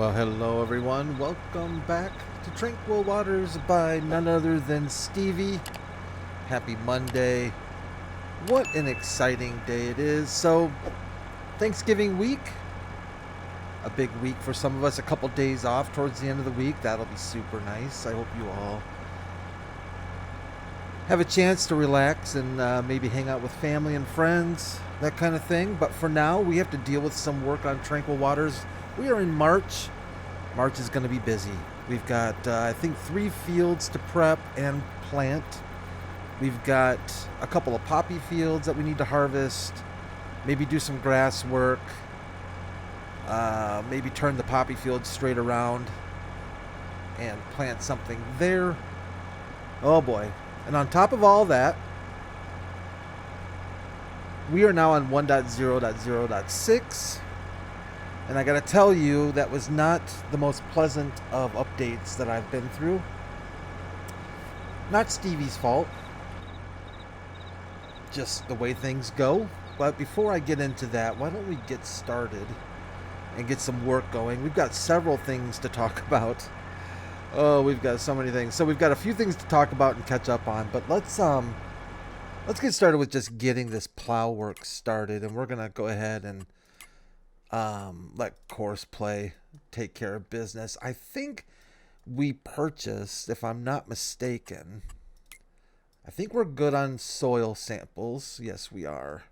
Well, hello everyone. Welcome back to Tranquil Waters by none other than Stevie. Happy Monday. What an exciting day it is. So, Thanksgiving week. A big week for some of us. A couple days off towards the end of the week. That'll be super nice. I hope you all have a chance to relax and maybe hang out with family and friends, that kind of thing. But for now, we have to deal with some work on Tranquil Waters. We are in March. March is going to be busy. We've got, I think, 3 fields to prep and plant. We've got a couple of poppy fields that we need to harvest. Maybe do some grass work. Maybe turn the poppy field straight around and plant something there. Oh boy. And on top of all that, we are now on 1.0.0.6. And I gotta tell you, that was not the most pleasant of updates that I've been through. Not Stevie's fault. Just the way things go. But before I get into that, why don't we get started and get some work going? We've got several things to talk about. Oh, we've got so many things. So we've got a few things to talk about and catch up on. But let's get started with just getting this plow work started. And we're gonna go ahead and let Courseplay take care of business. I think we purchased, if I'm not mistaken, I think we're good on soil samples. Yes, we are.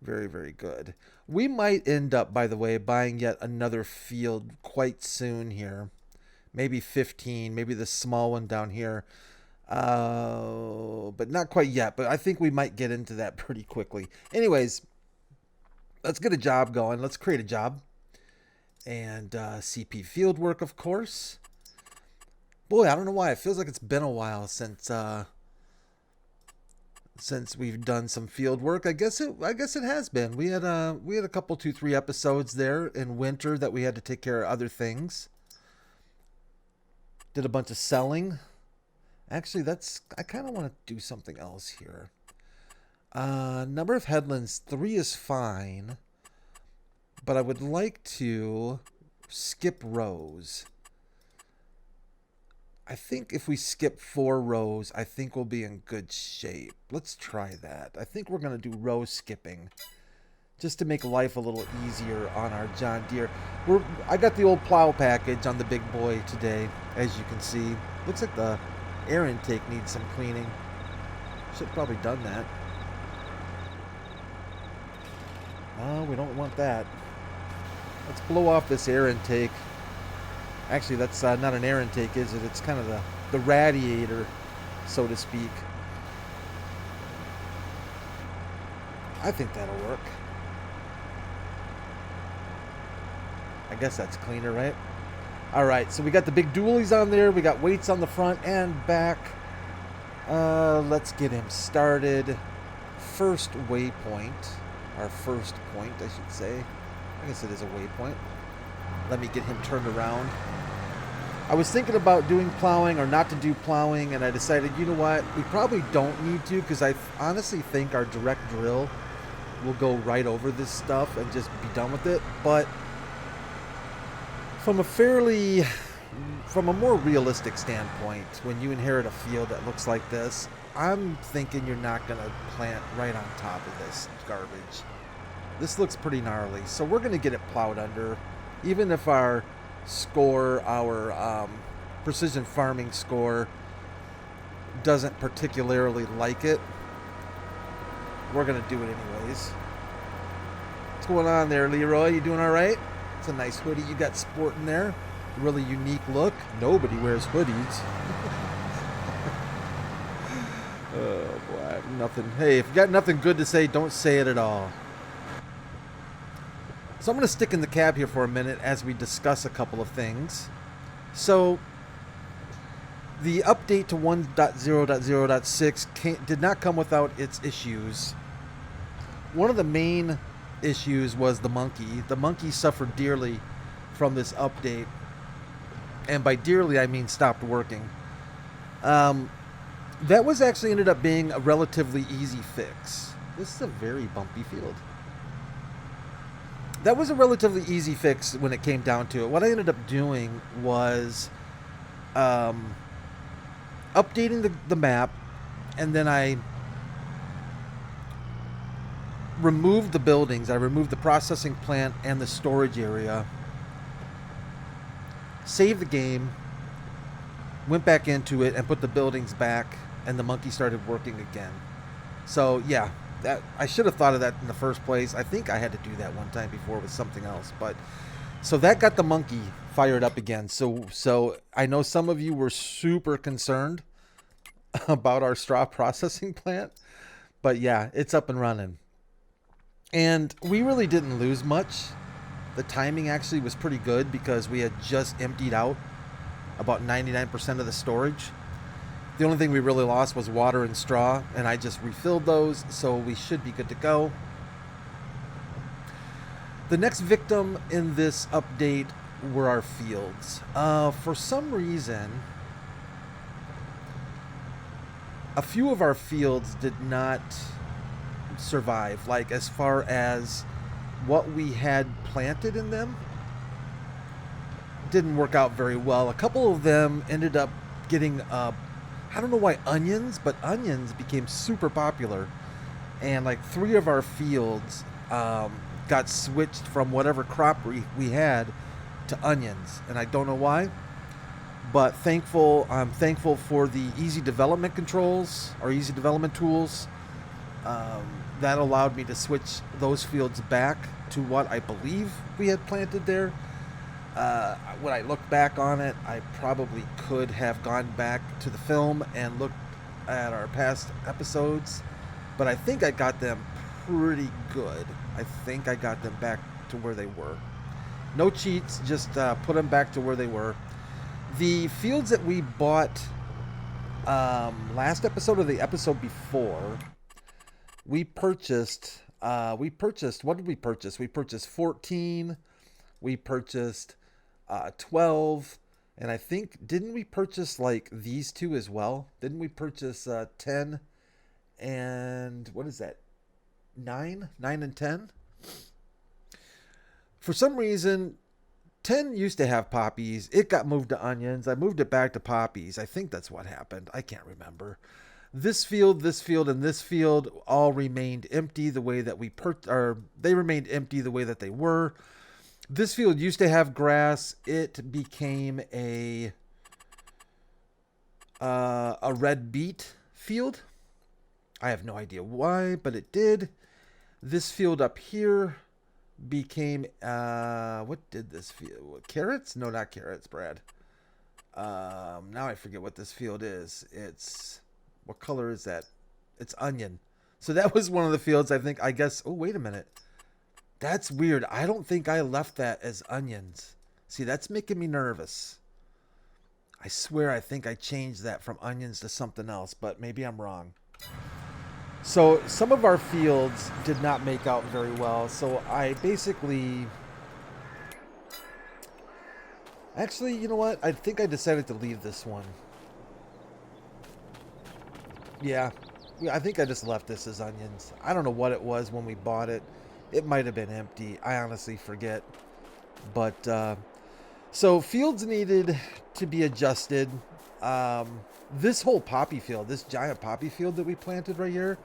Very, very good. We might end up, by the way, buying yet another field quite soon here. Maybe 15, maybe the small one down here. But not quite yet. But I think we might get into that pretty quickly. Anyways, let's get a job going. Let's create a job. And CP field work, of course. Boy, I don't know why. It feels like it's been a while since we've done some field work. I guess it has been. We had a couple 2-3 episodes there in winter that we had to take care of other things. Did a bunch of selling. Actually, I kind of want to do something else here. Number of headlands, 3 is fine. But I would like to skip rows. I think if we skip 4 rows, I think we'll be in good shape. Let's try that. I think we're going to do row skipping. Just to make life a little easier on our John Deere. I got the old plow package on the big boy today, as you can see. Looks like the air intake needs some cleaning. Should have probably done that. Oh, we don't want that. Let's blow off this air intake. Actually, that's not an air intake, is it? It's kind of the radiator, so to speak. I think that'll work. I guess that's cleaner, right? All right, so we got the big dualies on there. We got weights on the front and back. Let's get him started. First waypoint. Our first point, I should say. I guess it is a waypoint. Let me get him turned around. I was thinking about doing plowing or not to do plowing, and I decided, you know what? We probably don't need to, because I honestly think our direct drill will go right over this stuff and just be done with it. But from a more realistic standpoint, when you inherit a field that looks like this, I'm thinking you're not going to plant right on top of this garbage. This looks pretty gnarly, so we're going to get it plowed under. Even if our score, our precision farming score, doesn't particularly like it, we're going to do it anyways. What's going on there, Leroy? You doing all right? It's a nice hoodie you got sporting there. Really unique look. Nobody wears hoodies. Oh boy, I have nothing. Hey, if you got nothing good to say, don't say it at all. So I'm going to stick in the cab here for a minute as we discuss a couple of things. So the update to 1.0.0.6 did not come without its issues. One of the main issues was the monkey. The monkey suffered dearly from this update. And by dearly, I mean stopped working. That was actually ended up being a relatively easy fix. This is a very bumpy field. that was a relatively easy fix when it came down to it. What I ended up doing was updating the map, and then I removed the buildings. I removed the processing plant and the storage area, saved the game, went back into it and put the buildings back, and the monkey started working again. So yeah, that I should have thought of that in the first place. I think I had to do that one time before with something else, but so that got the monkey fired up again. So I know some of you were super concerned about our straw processing plant, but yeah, it's up and running. And we really didn't lose much. The timing actually was pretty good because we had just emptied out about 99% of the storage. The only thing we really lost was water and straw, and I just refilled those, so we should be good to go. The next victim in this update were our fields. For some reason, a few of our fields did not survive, like as far as what we had planted in them didn't work out very well. A couple of them ended up getting I don't know why onions, but onions became super popular, and like 3 of our fields got switched from whatever crop we had to onions, and I don't know why, but I'm thankful for the easy development controls or easy development tools. That allowed me to switch those fields back to what I believe we had planted there. When I look back on it, I probably could have gone back to the film and looked at our past episodes, but I think I got them pretty good. I think I got them back to where they were. No cheats, just put them back to where they were. The fields that we bought last episode or the episode before, we purchased, what did we purchase? We purchased 14, we purchased 12, and I think, didn't we purchase like these two as well? Didn't we purchase 10 and, what is that, 9 and 10? For some reason, 10 used to have poppies. It got moved to onions. I moved it back to poppies. I think that's what happened. I can't remember. This field, and this field all remained empty the way that they remained empty the way that they were. This field used to have grass. It became a red beet field. I have no idea why, but it did. This field up here became what did this field? Carrots? No, not carrots, Brad. Now I forget what this field is. What color is that? It's onion. So that was one of the fields, I guess. Oh, wait a minute. That's weird. I don't think I left that as onions. See, that's making me nervous. I swear I think I changed that from onions to something else, but maybe I'm wrong. So some of our fields did not make out very well. So I basically... Actually, you know what? I think I decided to leave this one. Yeah, I think I just left this as onions. I don't know what it was when we bought it. It might have been empty. I honestly forget. But, so fields needed to be adjusted. This whole poppy field, this giant poppy field that we planted right here,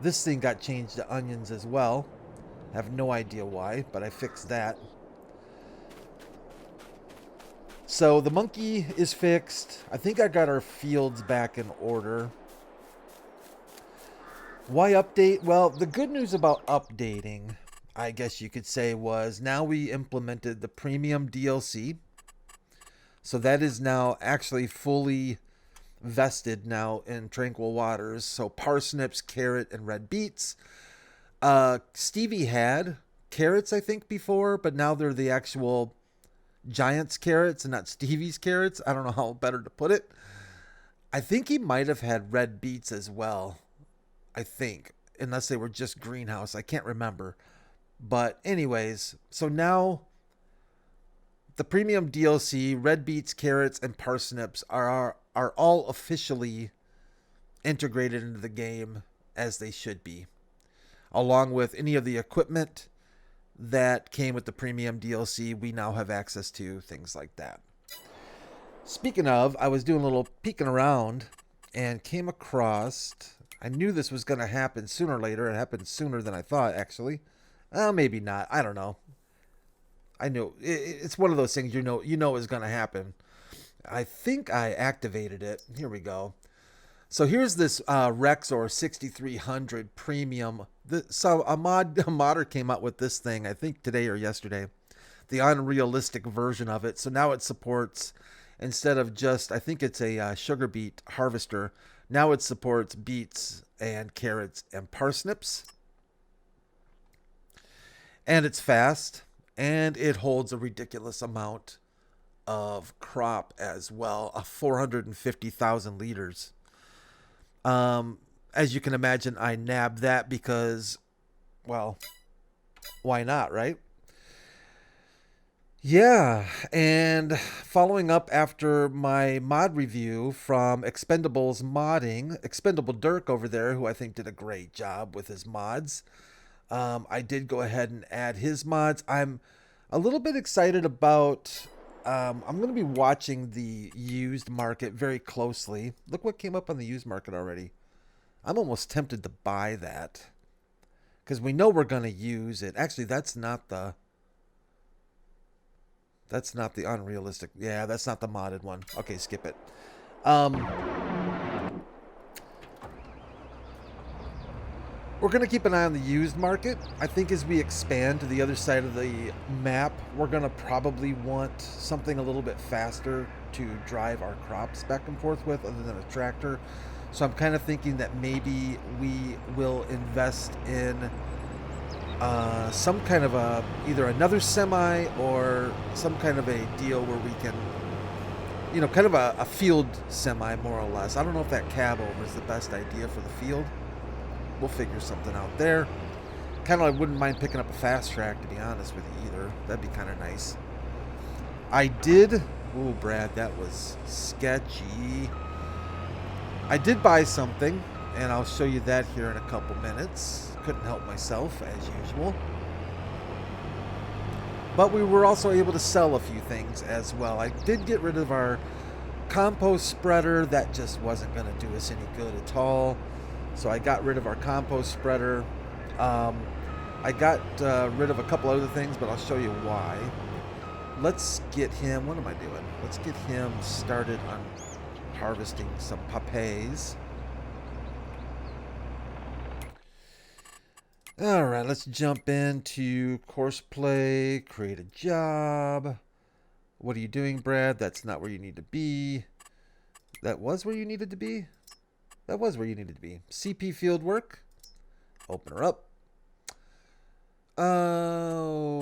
this thing got changed to onions as well. I have no idea why, but I fixed that. So the monkey is fixed. I think I got our fields back in order. Why update? Well, the good news about updating, I guess you could say, was now we implemented the premium DLC. So that is now actually fully vested now in Tranquil Waters. So parsnips, carrot, and red beets. Stevie had carrots, I think, before, but now they're the actual Giant's carrots and not Stevie's carrots. I don't know how better to put it. I think he might have had red beets as well. I think, unless they were just greenhouse. I can't remember. But anyways, so now the premium DLC, red beets, carrots, and parsnips are all officially integrated into the game as they should be, along with any of the equipment that came with the premium DLC, we now have access to things like that. Speaking of, I was doing a little peeking around and came across, I knew this was going to happen sooner or later. It happened sooner than I thought, actually. Maybe not. I don't know. I knew it's one of those things you know is going to happen. I think I activated it. Here we go. So here's this Rexor 6300 Premium. So a modder came out with this thing, I think today or yesterday, the unrealistic version of it. So now it supports, instead of just, I think it's a sugar beet harvester, now it supports beets and carrots and parsnips. And it's fast, and it holds a ridiculous amount of crop as well, 450,000 liters. As you can imagine, I nabbed that because, well, why not, right? Yeah, and following up after my mod review from Expendables Modding, Expendable Dirk over there, who I think did a great job with his mods, I did go ahead and add his mods. I'm a little bit excited about, I'm going to be watching the used market very closely. Look what came up on the used market already. I'm almost tempted to buy that because we know we're going to use it. Actually, that's not the unrealistic. Yeah, that's not the modded one. Okay, skip it. We're going to keep an eye on the used market. I think as we expand to the other side of the map, we're going to probably want something a little bit faster to drive our crops back and forth with other than a tractor. So I'm kind of thinking that maybe we will invest in some kind of either another semi or some kind of a deal where we can, kind of a field semi more or less. I don't know if that cab over is the best idea for the field. We'll figure something out there. Kind of, I wouldn't mind picking up a fast track, to be honest with you, either. That'd be kind of nice. I did... Oh, Brad, that was sketchy. I did buy something, and I'll show you that here in a couple minutes. Couldn't help myself, as usual. But we were also able to sell a few things as well. I did get rid of our compost spreader. That just wasn't going to do us any good at all. So I got rid of our compost spreader. I got rid of a couple other things, but I'll show you why. Let's get him, what am I doing? Let's get him started on harvesting some papayas. All right, let's jump into Courseplay, create a job. What are you doing, Brad? That's not where you need to be. That was where you needed to be? That was where you needed to be. CP Fieldwork. Open her up. Oh,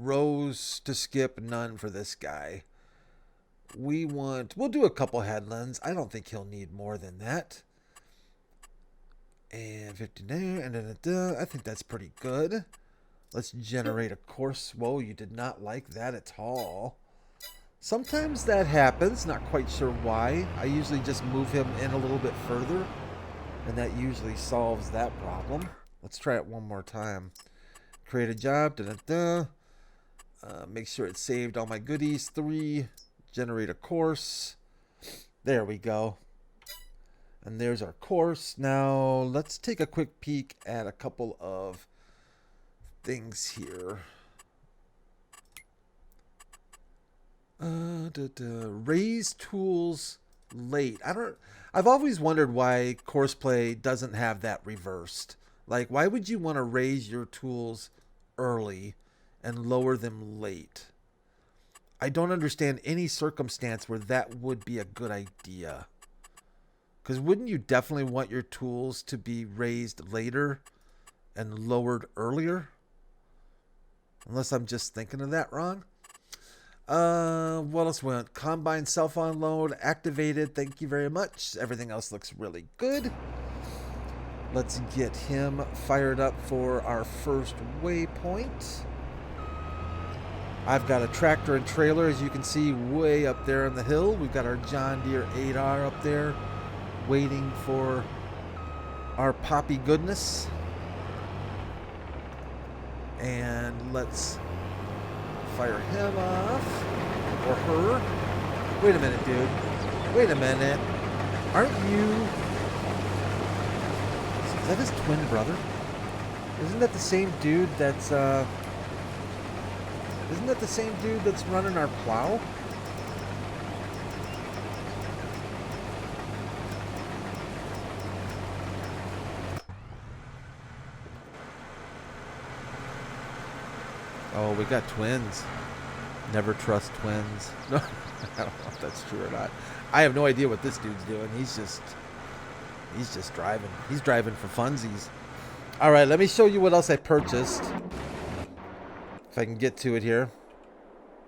rows to skip, none for this guy. We'll do a couple headlands. I don't think he'll need more than that. And 50 there, and then I think that's pretty good. Let's generate a course. Whoa, you did not like that at all. Sometimes that happens, not quite sure why. I usually just move him in a little bit further, and that usually solves that problem. Let's try it one more time. Create a job, make sure it's saved all my goodies. 3, generate a course. There we go. And there's our course. Now, let's take a quick peek at a couple of things here. Raise tools late. I've always wondered why Courseplay doesn't have that reversed. Like, why would you want to raise your tools early and lower them late? I don't understand any circumstance where that would be a good idea. Because wouldn't you definitely want your tools to be raised later and lowered earlier? Unless I'm just thinking of that wrong. What else went? Combine self-unload activated. Thank you very much. Everything else looks really good. Let's get him fired up for our first waypoint. I've got a tractor and trailer, as you can see, way up there on the hill. We've got our John Deere 8R up there waiting for our poppy goodness. And let's fire him off. Or her. Wait a minute, dude. Wait a minute. Aren't you... Is that his twin brother? Isn't that the same dude that's, Isn't that the same dude that's running our plow? Oh, we got twins. Never trust twins. No, I don't know if that's true or not. I have no idea what this dude's doing. He's just driving. He's driving for funsies. All right, let me show you what else I purchased. If I can get to it here.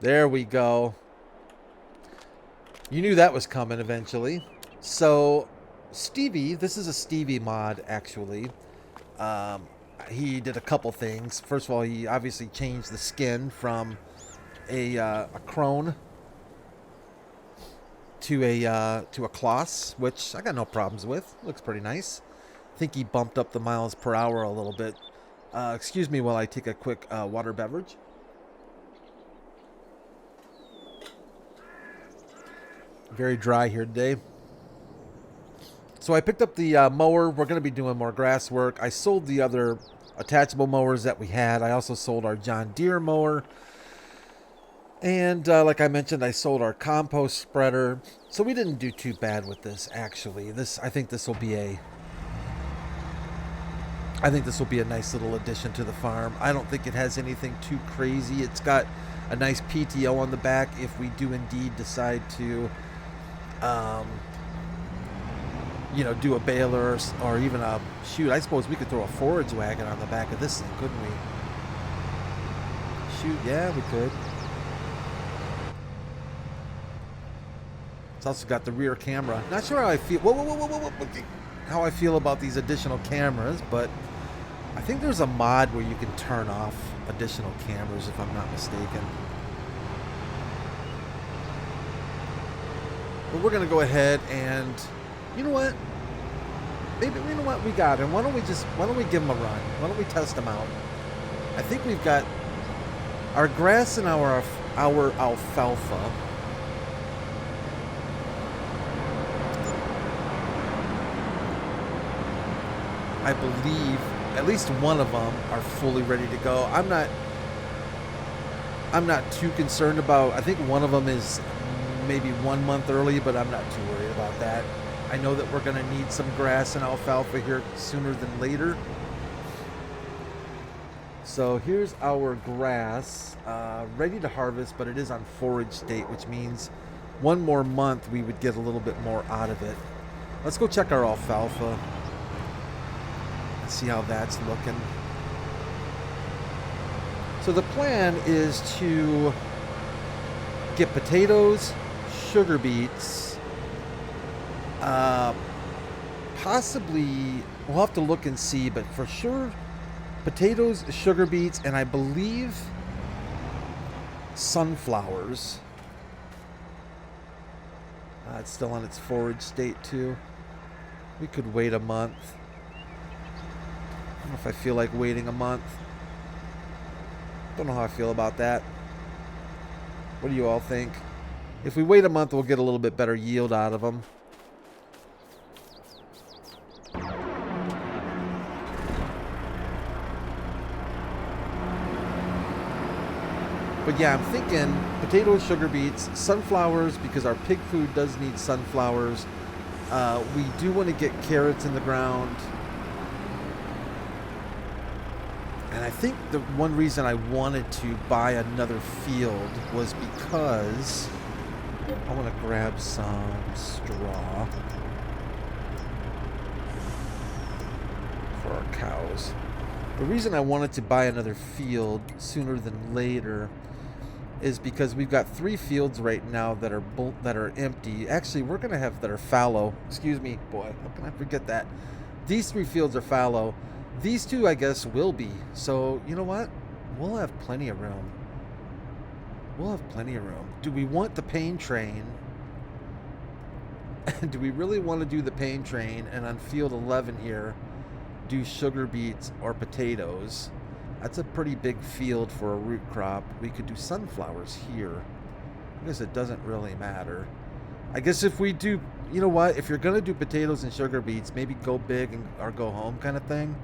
There we go. You knew that was coming eventually. So, Stevie, this is a Stevie mod, actually. He did a couple things. First of all, he obviously changed the skin from a crone to a Kloss, which I got no problems with. Looks pretty nice. I think he bumped up the miles per hour a little bit. Excuse me while I take a quick water beverage. Very dry here today. So I picked up the mower. We're going to be doing more grass work. I sold the other attachable mowers that we had. I also sold our John Deere mower. And like I mentioned, I sold our compost spreader. So we didn't do too bad with this, actually. I think this will be a nice little addition to the farm. I don't think it has anything too crazy. It's got a nice PTO on the back if we do indeed decide to you know, do a baler or even a... Shoot, I suppose we could throw a forage wagon on the back of this thing, couldn't we? Shoot, yeah, we could. It's also got the rear camera. Not sure how I feel... Whoa. How I feel about these additional cameras, but I think there's a mod where you can turn off additional cameras, if I'm not mistaken. But we're going to go ahead and... You know what? Maybe, you know what? We got him. Why don't we give him a run? Why don't we test him out? I think we've got our grass and our alfalfa. I believe at least one of them are fully ready to go. I'm not too concerned about... I think one of them is maybe 1 month early, but I'm not too worried about that. I know that we're going to need some grass and alfalfa here sooner than later. So here's our grass, ready to harvest, but it is on forage state, which means 1 more month we would get a little bit more out of it. Let's go check our alfalfa. Let's see how that's looking. So the plan is to get potatoes, sugar beets, possibly, we'll have to look and see, but for sure, potatoes, sugar beets, and I believe sunflowers. It's still on its forage state too. We could wait a month. I don't know if I feel like waiting a month. Don't know how I feel about that. What do you all think? If we wait a month, we'll get a little bit better yield out of them. But yeah, I'm thinking potatoes, sugar beets, sunflowers, because our pig food does need sunflowers. We do want to get carrots in the ground. And I think the one reason I wanted to buy another field was because I want to grab some straw for our cows. The reason I wanted to buy another field sooner than later is because we've got 3 fields right now that are empty. Actually, we're going to have that are fallow. Excuse me, boy, how can I forget that? These 3 fields are fallow. These 2, I guess, will be. So, you know what? We'll have plenty of room. We'll have plenty of room. Do we want the pain train? Do we really want to do the pain train and on field 11 here do sugar beets or potatoes? That's a pretty big field for a root crop. We could do sunflowers here. I guess it doesn't really matter. I guess if we do, you know what? If you're going to do potatoes and sugar beets, maybe go big or go home kind of thing.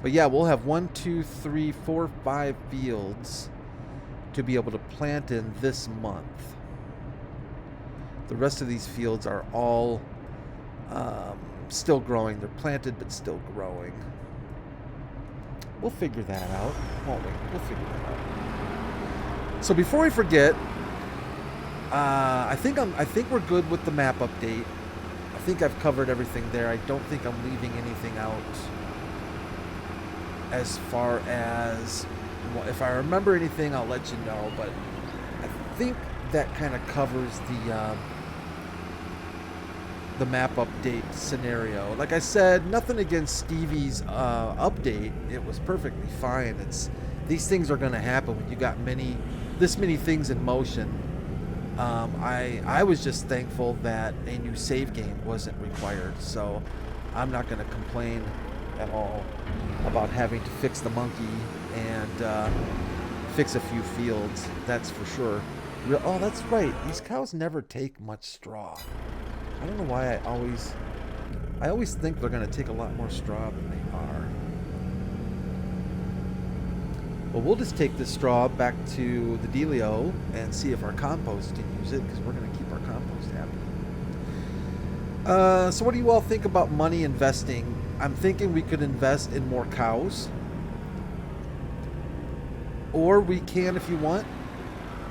But yeah, we'll have 1, 2, 3, 4, 5 fields to be able to plant in this month. The rest of these fields are all still growing. They're planted but still growing. We'll figure that out, won't we? We'll figure that out. So before we forget, I think we're good with the map update. I think I've covered everything there. I don't think I'm leaving anything out. As far as, well, if I remember anything, I'll let you know. But I think that kind of covers the map update scenario. Like I said, nothing against Stevie's update. It was perfectly fine. These things are going to happen when you got this many things in motion. I was just thankful that a new save game wasn't required, so I'm not going to complain at all about having to fix the monkey and fix a few fields. That's for sure. Oh, that's right. These cows never take much straw. I don't know why I always think they're going to take a lot more straw than they are. Well, we'll just take this straw back to the dealio and see if our compost can use it, because we're going to keep our compost happy. So what do you all think about money investing? I'm thinking we could invest in more cows. Or we can, if you want.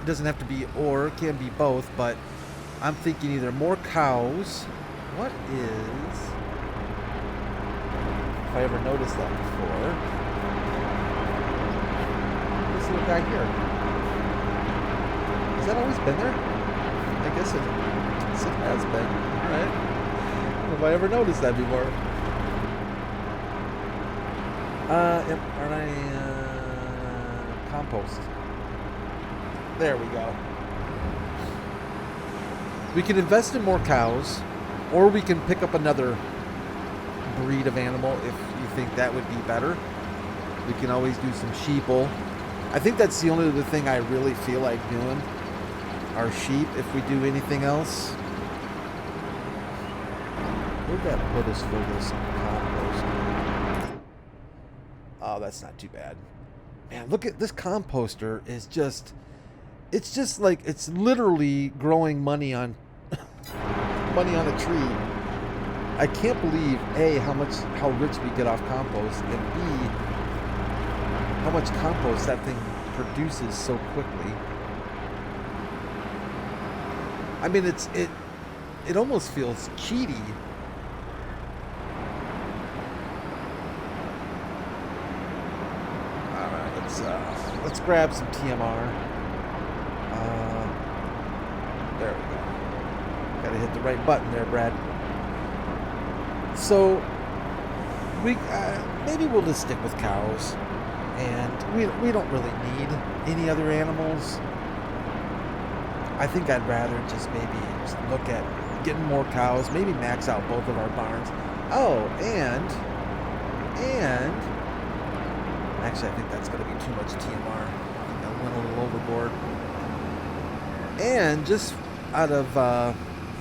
It doesn't have to be or, it can be both, but I'm thinking either more cows. What is... If I ever noticed that before. This little guy here. Has that always been there? I guess it has been, right? Have I ever noticed that before? Aren't I... compost. There we go. We can invest in more cows, or we can pick up another breed of animal if you think that would be better. We can always do some sheeple. I think that's the only other thing I really feel like doing, are sheep, if we do anything else. Where'd that put us for this compost? Oh, that's not too bad. Man, look at this composter. Is just... It's just like, it's literally growing money on money on a tree. I can't believe, A, how rich we get off compost, and B, how much compost that thing produces so quickly. I mean, it almost feels cheaty. All right, let's grab some TMR. There we go. Gotta hit the right button there, Brad. So maybe we'll just stick with cows, and we don't really need any other animals. I think I'd rather just maybe just look at getting more cows, maybe max out both of our barns. Oh, and actually I think that's gonna be too much TMR. I think I went a little overboard. And just out of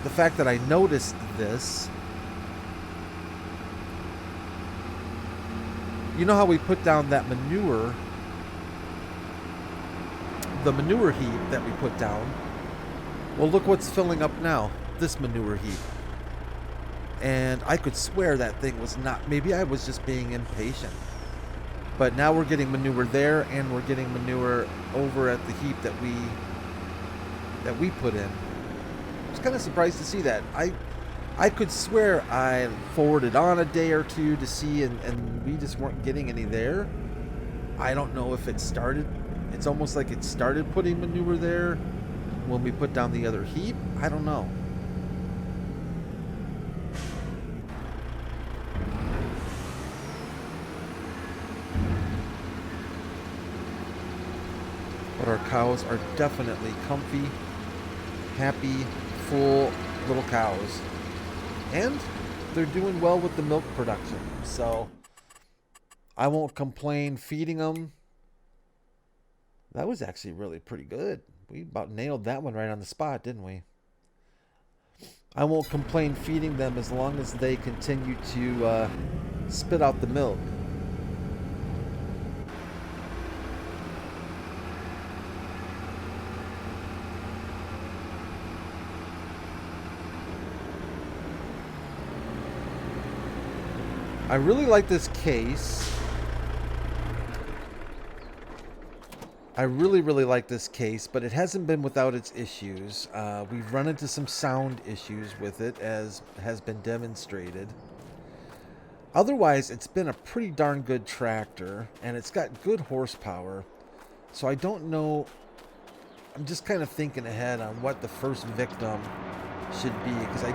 the fact that I noticed this, you know how we put down that manure, the manure heap that we put down? Well, look what's filling up now, this manure heap. And I could swear that thing was not, maybe I was just being impatient. But now we're getting manure there, and we're getting manure over at the heap that we put in. I was kind of surprised to see that. I could swear I forwarded on a day or two to see, and we just weren't getting any there. I don't know if it started. It's almost like it started putting manure there when we put down the other heap. I don't know. But our cows are definitely comfy, happy, full little cows. And they're doing well with the milk production. So I won't complain feeding them. That was actually really pretty good. We about nailed that one right on the spot, didn't we? I won't complain feeding them as long as they continue to spit out the milk. I really like this case. I really like this case, but it hasn't been without its issues. We've run into some sound issues with it, as has been demonstrated. Otherwise, it's been a pretty darn good tractor, and it's got good horsepower. So I don't know. I'm just kind of thinking ahead on what the first victim should be, because I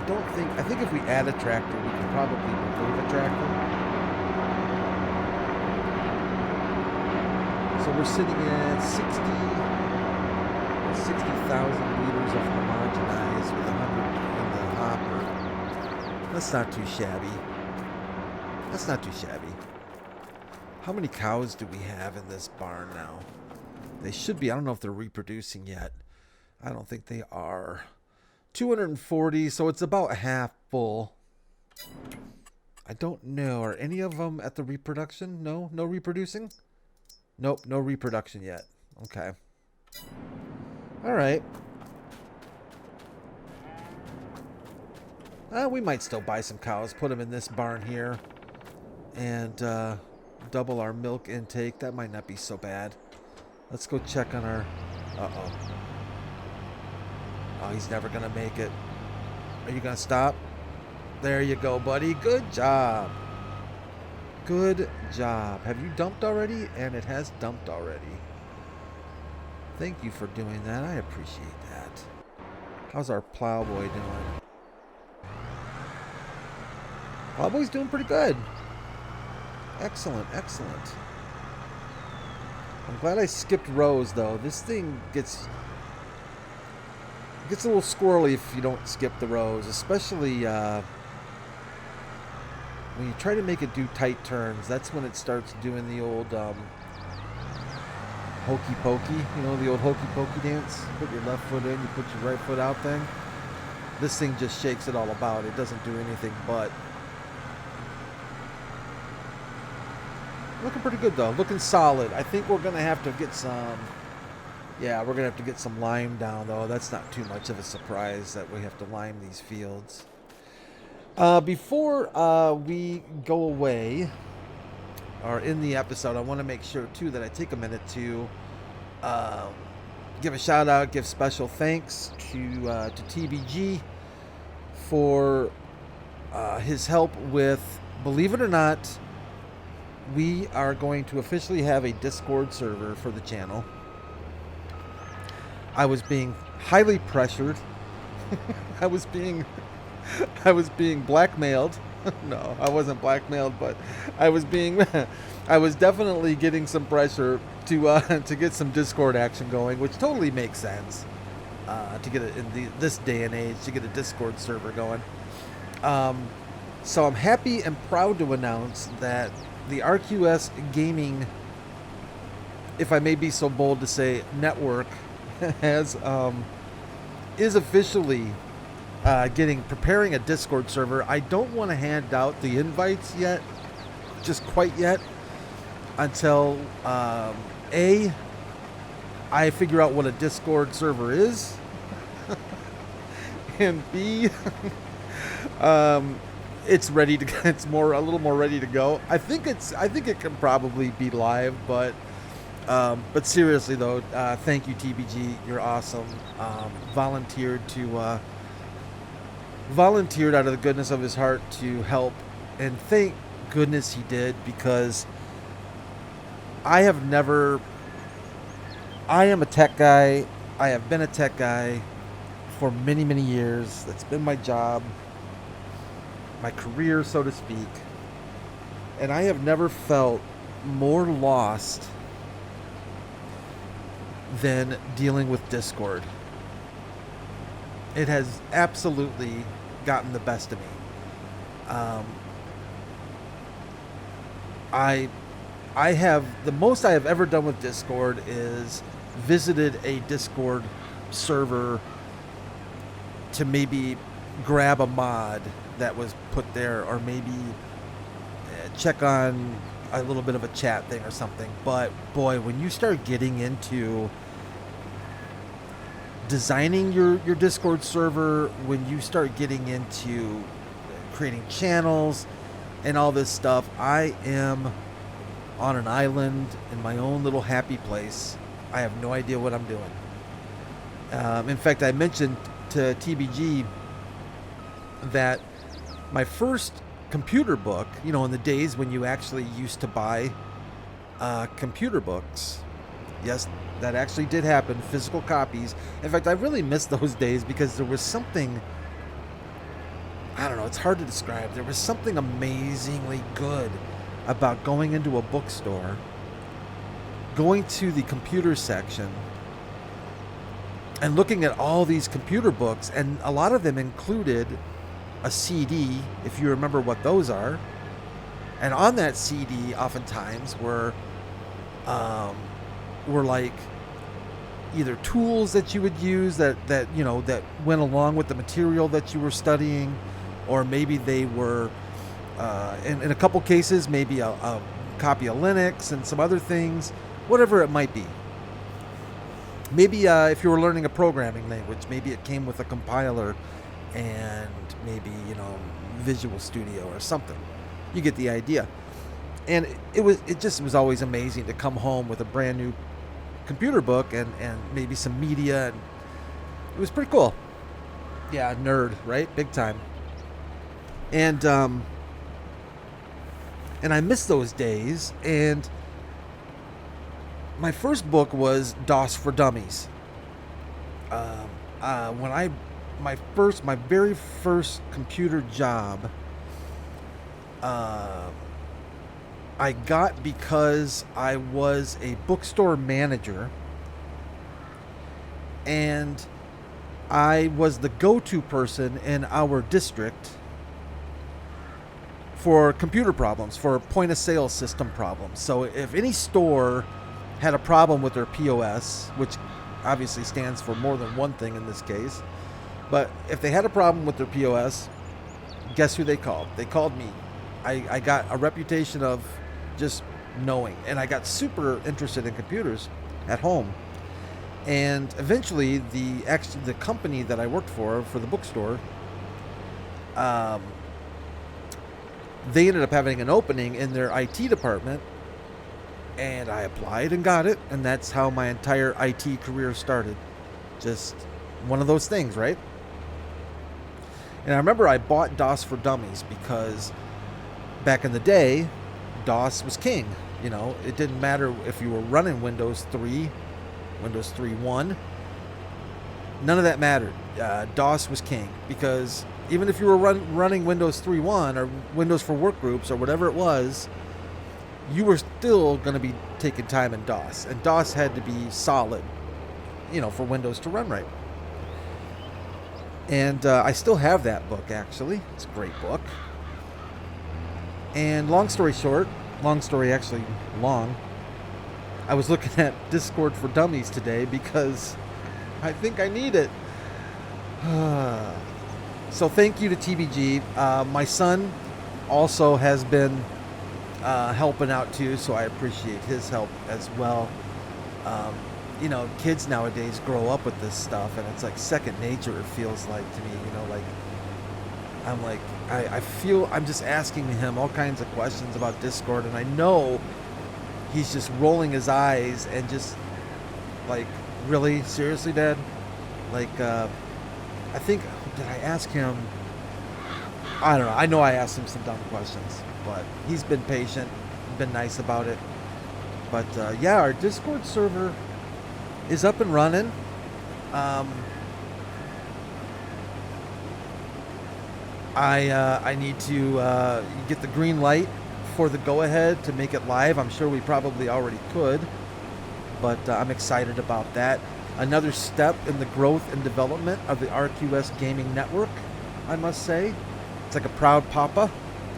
think if we add a tractor, we can probably remove a tractor. So we're sitting at 60,000 liters of homogenized with 100 in the hopper. That's not too shabby. That's not too shabby. How many cows do we have in this barn now? They should be. I don't know if they're reproducing yet. I don't think they are. 240, so it's about half full. I don't know. Are any of them at the reproduction? No? No reproducing? Nope, no reproduction yet. Okay. Alright. We might still buy some cows, put them in this barn here, and double our milk intake. That might not be so bad. Let's go check on our... Uh-oh. Oh, he's never going to make it. Are you going to stop? There you go, buddy. Good job. Good job. Have you dumped already? And it has dumped already. Thank you for doing that. I appreciate that. How's our plowboy doing? Plowboy's doing pretty good. Excellent, excellent. I'm glad I skipped rows, though. This thing gets a little squirrely if you don't skip the rows, especially when you try to make it do tight turns. That's when it starts doing the old hokey pokey, you know, the old hokey pokey dance. Put your left foot in, you put your right foot out thing. This thing just shakes it all about. It doesn't do anything but. Looking pretty good, though. Looking solid. I think we're going to have to get some... Yeah, we're going to have to get some lime down, though. That's not too much of a surprise that we have to lime these fields. Before we go away, or in the episode, I want to make sure, too, that I take a minute to give a shout-out, give special thanks to TBG for his help with, believe it or not, we are going to officially have a Discord server for the channel. I was being highly pressured. I was being blackmailed. No, I wasn't blackmailed, but I was definitely getting some pressure to get some Discord action going, which totally makes sense. To get it in this day and age, to get a Discord server going. So I'm happy and proud to announce that the RQS Gaming, if I may be so bold to say, network is officially preparing a Discord server. I don't want to hand out the invites yet, just quite yet, until A, I figure out what a Discord server is, and B, it's ready to. It's a little more ready to go. I think it can probably be live, but seriously though, thank you TBG. You're awesome. Volunteered out of the goodness of his heart to help, and thank goodness he did, because I am a tech guy. I have been a tech guy for many, many years. That's been my job, my career, so to speak. And I have never felt more lost than dealing with Discord. It has absolutely gotten the best of me. the most I have ever done with Discord is visited a Discord server to maybe grab a mod that was put there, or maybe check on a little bit of a chat thing or something. But boy, when you start getting into designing your Discord server, when you start getting into creating channels and all this stuff, I am on an island in my own little happy place. I have no idea what I'm doing. In fact, I mentioned to TBG that my first computer book, you know, in the days when you actually used to buy computer books, yes, that actually did happen, physical copies. In fact, I really miss those days because there was something, I don't know, it's hard to describe. There was something amazingly good about going into a bookstore, going to the computer section, and looking at all these computer books, and a lot of them included a CD, if you remember what those are. And on that CD, oftentimes, were like either tools that you would use that you know, that went along with the material that you were studying, or maybe they were, in a couple cases, maybe a copy of Linux and some other things, whatever it might be. Maybe if you were learning a programming language, maybe it came with a compiler and maybe, you know, Visual Studio or something. You get the idea. And it just was always amazing to come home with a brand new computer book and maybe some media, and it was pretty cool. Yeah, nerd, right? Big time. And I miss those days. And my first book was DOS for Dummies. My very first computer job, I got because I was a bookstore manager, and I was the go-to person in our district for computer problems, for point-of-sale system problems. So if any store had a problem with their POS, which obviously stands for more than one thing in this case, but if they had a problem with their POS, guess who they called? They called me. I got a reputation of just knowing, and I got super interested in computers at home. And eventually, the company that I worked for the bookstore, they ended up having an opening in their IT department, and I applied and got it, and that's how my entire IT career started. Just one of those things, right? And I remember I bought DOS for Dummies because back in the day, DOS was king. You know, it didn't matter if you were running Windows 3, Windows 3.1, none of that mattered. DOS was king, because even if you were running Windows 3.1 or Windows for Workgroups or whatever it was, you were still going to be taking time in DOS. And DOS had to be solid, you know, for Windows to run right. And I still have that book, actually. It's a great book. And long story short, long story actually long, I was looking at Discord for Dummies today because I think I need it. So thank you to TBG. My son also has been helping out too, so I appreciate his help as well. You know, kids nowadays grow up with this stuff, and it's like second nature, it feels like to me. You know, like I feel I'm just asking him all kinds of questions about Discord, and I know he's just rolling his eyes and just like, really? Seriously, Dad? Like, I think, did I ask him? I don't know. I know I asked him some dumb questions, but he's been patient, been nice about it. But yeah, our Discord server is up and running. I need to get the green light for the go-ahead to make it live. I'm sure we probably already could, but I'm excited about that. Another step in the growth and development of the RQS Gaming Network, I must say. It's like a proud papa,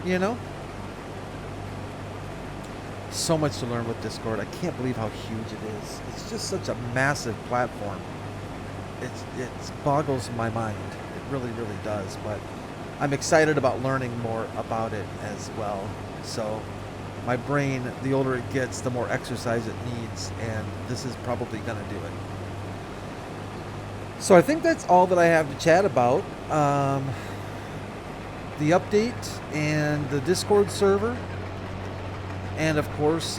you know? So much to learn with Discord. I can't believe how huge it is. It's just such a massive platform. It boggles my mind. It really, really does. But I'm excited about learning more about it as well. So my brain, the older it gets, the more exercise it needs, and this is probably going to do it. So I think that's all that I have to chat about. The update and the Discord server, and of course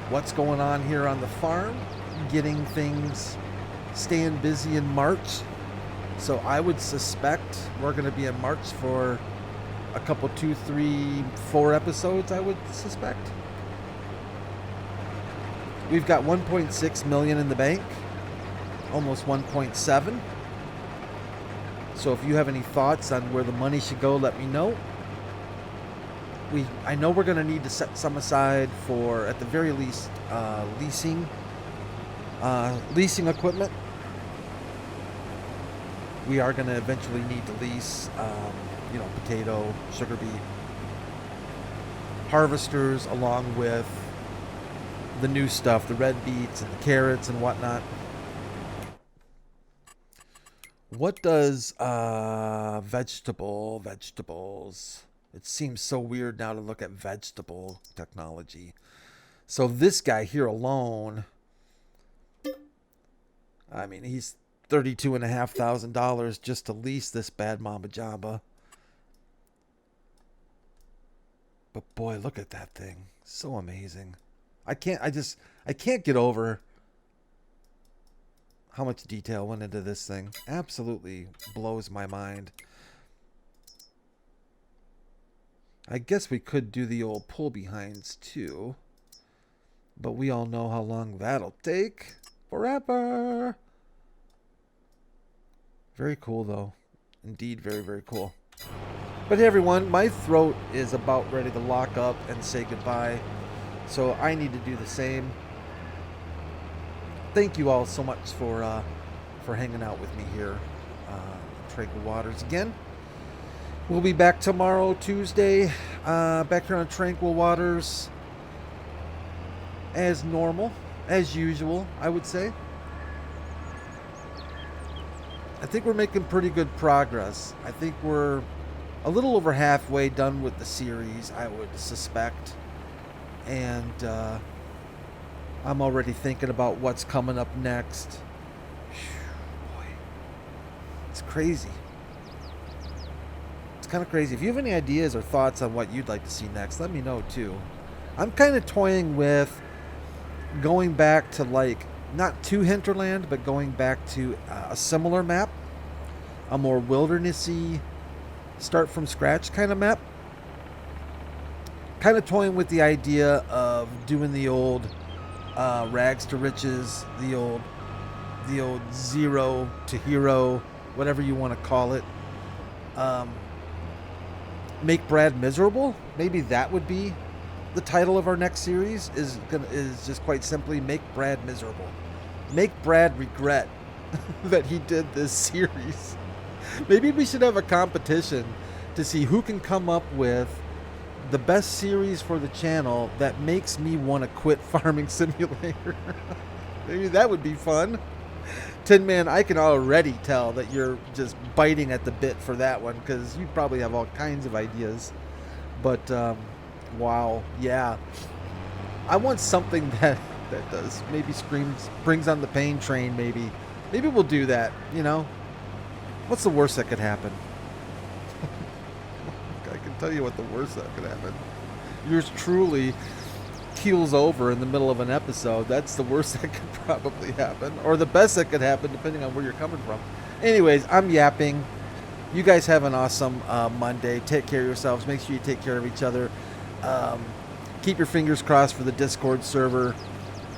what's going on here on the farm, getting things, staying busy in March. So I would suspect we're going to be in March for a couple, 2, 3, 4 episodes, I would suspect. We've got 1.6 million in the bank, almost 1.7. So if you have any thoughts on where the money should go, let me know. I know we're going to need to set some aside for, at the very least, leasing equipment. We are going to eventually need to lease, potato, sugar beet harvesters, along with the new stuff, the red beets and the carrots and whatnot. What does vegetables? It seems so weird now to look at vegetable technology. So this guy here alone, I mean, he's $32,500 just to lease this bad mama jamba. But boy, look at that thing. So amazing. I can't get over how much detail went into this thing. Absolutely blows my mind. I guess we could do the old pull behinds too, but we all know how long that'll take. Forever. Very cool though. Indeed, very, very cool. But hey everyone, my throat is about ready to lock up and say goodbye, so I need to do the same. Thank you all so much for hanging out with me here, Tranquil Waters again. We'll be back tomorrow, Tuesday, back here on Tranquil Waters, as normal, as usual, I would say. I think we're making pretty good progress. I think we're a little over halfway done with the series, I would suspect. And I'm already thinking about what's coming up next. Whew, boy, it's crazy. It's kind of crazy. If you have any ideas or thoughts on what you'd like to see next, let me know too. I'm kind of toying with going back to, like, not to Hinterland, but going back to a similar map, a more wildernessy, start from scratch kind of map. Kind of toying with the idea of doing the old rags to riches, the old zero to hero, whatever you want to call it. Make Brad miserable. Maybe that would be the title of our next series. Is just quite simply make Brad miserable. Make Brad regret that he did this series. Maybe we should have a competition to see who can come up with the best series for the channel that makes me want to quit Farming Simulator. Maybe that would be fun. Tin Man, I can already tell that you're just biting at the bit for that one, because you probably have all kinds of ideas. But wow, yeah, I want something that does maybe brings on the pain train. Maybe we'll do that. You know, what's the worst that could happen? I can tell you what the worst that could happen. Yours truly keels over in the middle of an episode. That's the worst that could probably happen, or the best that could happen, depending on where you're coming from. Anyways, I'm yapping. You guys have an awesome Monday. Take care of yourselves. Make sure you take care of each other. Keep your fingers crossed for the Discord server.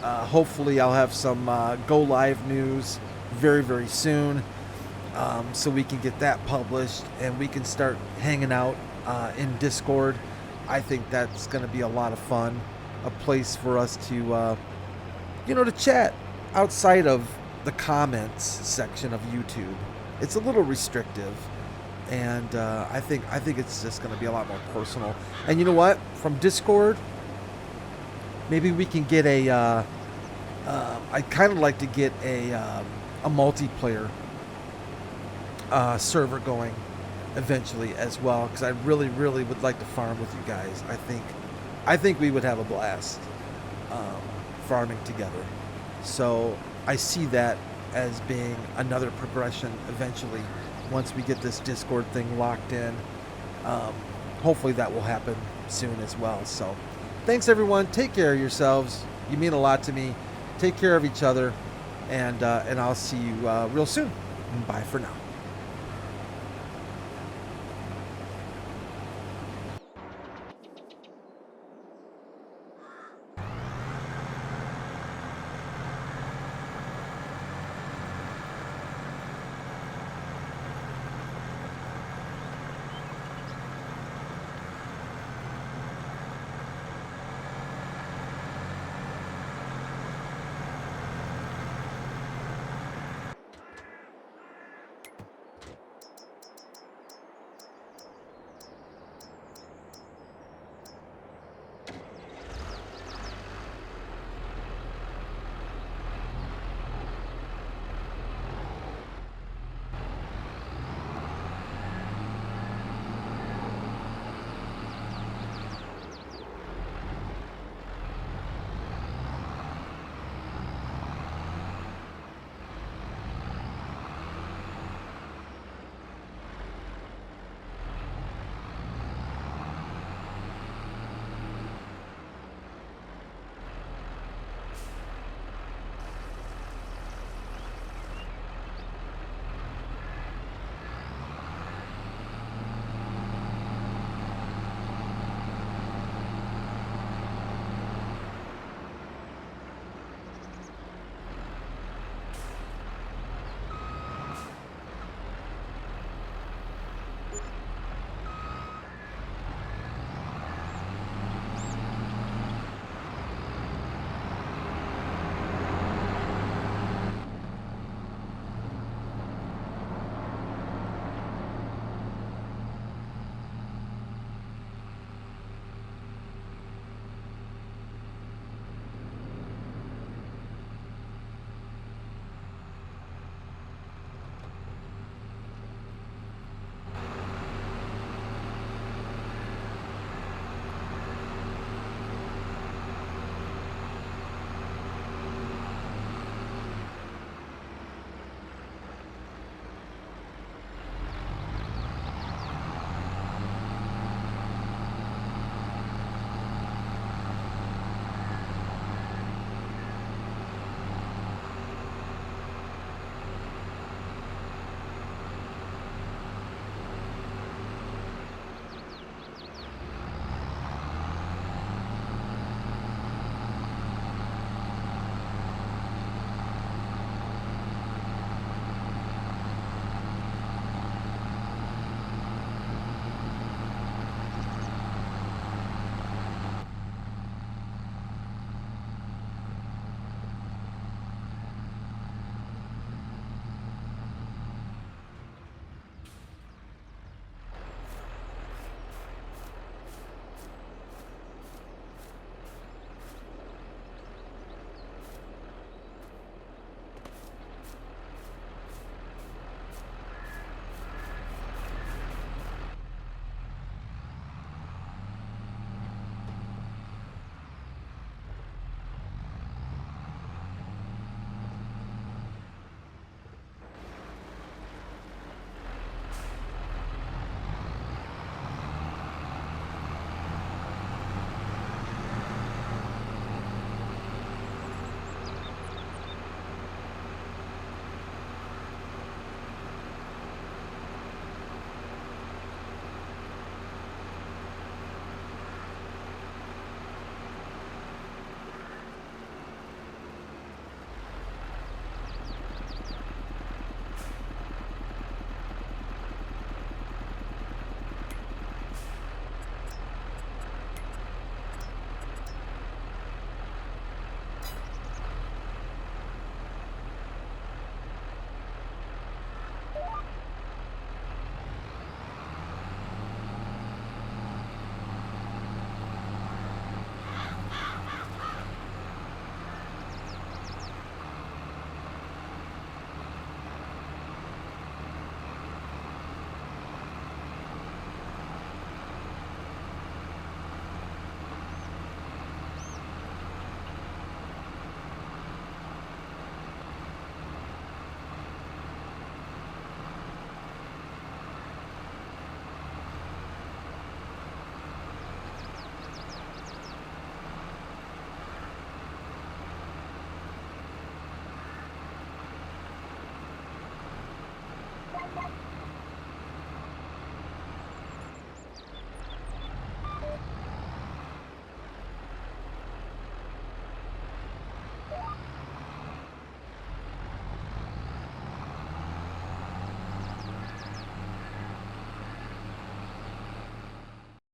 Hopefully I'll have some go live news very, very soon, so we can get that published and we can start hanging out in Discord. I think that's going to be a lot of fun, a place for us to to chat outside of the comments section of YouTube. It's a little restrictive, and I think it's just going to be a lot more personal. And you know what? From Discord, maybe we can get a. I'd kind of like to get a multiplayer server going eventually as well, because I really would like to farm with you guys. I think we would have a blast farming together. So I see that as being another progression eventually once we get this Discord thing locked in. Hopefully that will happen soon as well. So thanks everyone. Take care of yourselves. You mean a lot to me. Take care of each other, and I'll see you real soon. Bye for now.